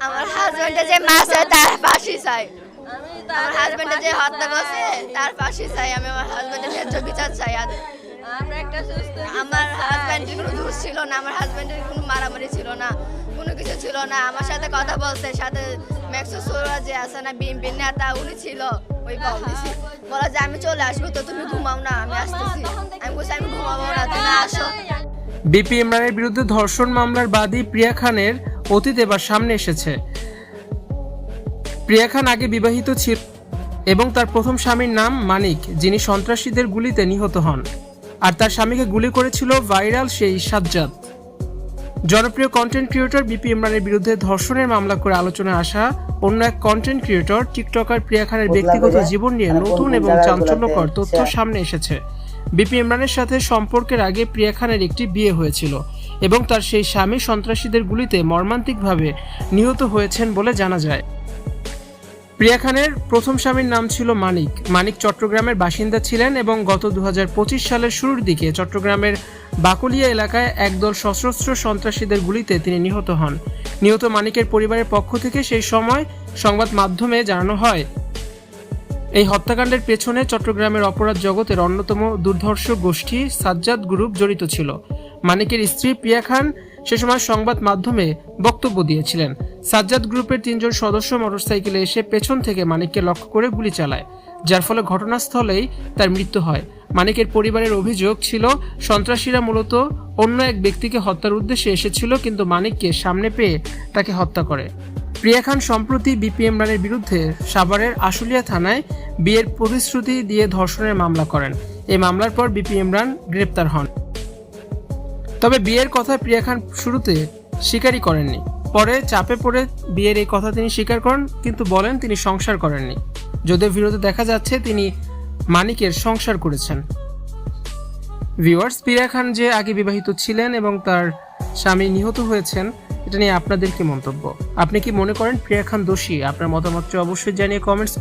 আমার হাজবেন্ডের যে মারছে তার ফাঁসি চাই। আমার হাজবেন্ডের যে হত্যা করছে তার ফাঁসি চাই। আমি আমার হাজবেন্ডের ন্যায্য বিচার চাই। আর আমার হাজবেন্ডের কোনো দোষ ছিল না, আমার হাজবেন্ডের কোনো মারামারি ছিল না, কোনো কিছু ছিল না। আমার সাথে কথা বলছে, সাথে ম্যাক্সো সোরা যে আছে না বিএনপি নেতা, উনি ছিল। ওই বলছি বলা যে আমি চলে আসবো, তো তুমি ঘুমাও না, আমি আসতেছি। আমি বলছি আমি ঘুমাবো না, তুমি আসো। বিপি ইমরানের বিরুদ্ধে ধর্ষণ মামলার বাদী প্রিয়া খানের অতীত এবার সামনে এসেছে। প্রিয়া খান আগে বিবাহিত ছিল এবং তার প্রথম স্বামীর নাম মানিক, যিনি সন্ত্রাসীদের গুলিতে নিহত হন। আর তার স্বামীকে গুলি করেছিল ভাইরাল সেই সাজ্জাদ। জনপ্রিয় কন্টেন্ট ক্রিয়েটর বিপি ইমরানের বিরুদ্ধে ধর্ষণের মামলা করে আলোচনায় আসা অন্য এক কন্টেন্ট ক্রিয়েটর টিকটকার প্রিয়া খানের ব্যক্তিগত জীবন নিয়ে নতুন এবং চাঞ্চল্যকর তথ্য সামনে এসেছে। বিপি ইমরানের সাথে সম্পর্কের আগে প্রিয়া খানের একটি বিয়ে হয়েছিল এবং তার সেই স্বামী সন্ত্রাসীদের গুলিতে মর্মান্তিকভাবে নিহত হয়েছেন বলে জানা যায়। প্রিয়া খানের প্রথম স্বামীর নাম ছিল মানিক। মানিক চট্টগ্রামের বাসিন্দা ছিলেন এবং গত 2025 সালের শুরুর দিকে চট্টগ্রামের বাকুলিয়া এলাকায় একদল সশস্ত্র সন্ত্রাসীদের গুলিতে তিনি নিহত হন। নিহত মানিকের পরিবারের পক্ষ থেকে সেই সময় সংবাদ মাধ্যমে জানানো হয়, এই হত্যাকাণ্ডের পেছনে চট্টগ্রামের অপরাধ জগতের অন্যতম দুর্ধর্ষ গোষ্ঠী সাজ্জাদ গ্রুপ জড়িত ছিল। মানিকের স্ত্রী প্রিয়া খান সে সময় সংবাদ মাধ্যমে বক্তব্য দিয়েছিলেন। সাজ্জাদ গ্রুপের 3 জন সদস্য মোটরসাইকেলে এসে পেছন থেকে মানিককে লক্ষ্য করে গুলি চালায়, যার ফলে ঘটনাস্থলেই তার মৃত্যু হয়। মানিকের পরিবারের অভিযোগ ছিল সন্ত্রাসীরা মূলত অন্য এক ব্যক্তিকে হত্যার উদ্দেশ্যে এসেছিল, কিন্তু মানিককে সামনে পেয়ে তাকে হত্যা করে। প্রিয়া খান সম্প্রতি বিপি ইমরানের বিরুদ্ধে সাভারের আশুলিয়া থানায় বিয়ের প্রতিশ্রুতি দিয়ে ধর্ষণের মামলা করেন। এই মামলার পর বিপি ইমরান গ্রেপ্তার হন। তবে বিয়ের কথা প্রিয়া খান শুরুতে স্বীকারই করেননি। পরে চাপে পড়ে বিয়ের এই কথা তিনি স্বীকার করেন, কিন্তু বলেন তিনি সংসার করেননি। যদিও ভিডিওতে দেখা যাচ্ছে তিনি মানিকের সংসার করেছেন। ভিউয়ার্স, প্রিয়া খান যে আগে বিবাহিত ছিলেন এবং তার স্বামী নিহত হয়েছেন, এটা নিয়ে আপনাদের কি মন্তব্য? আপনি কি মনে করেন প্রিয়া খান দোষী? আপনার মতামতটি অবশ্যই জানিয়ে কমেন্টস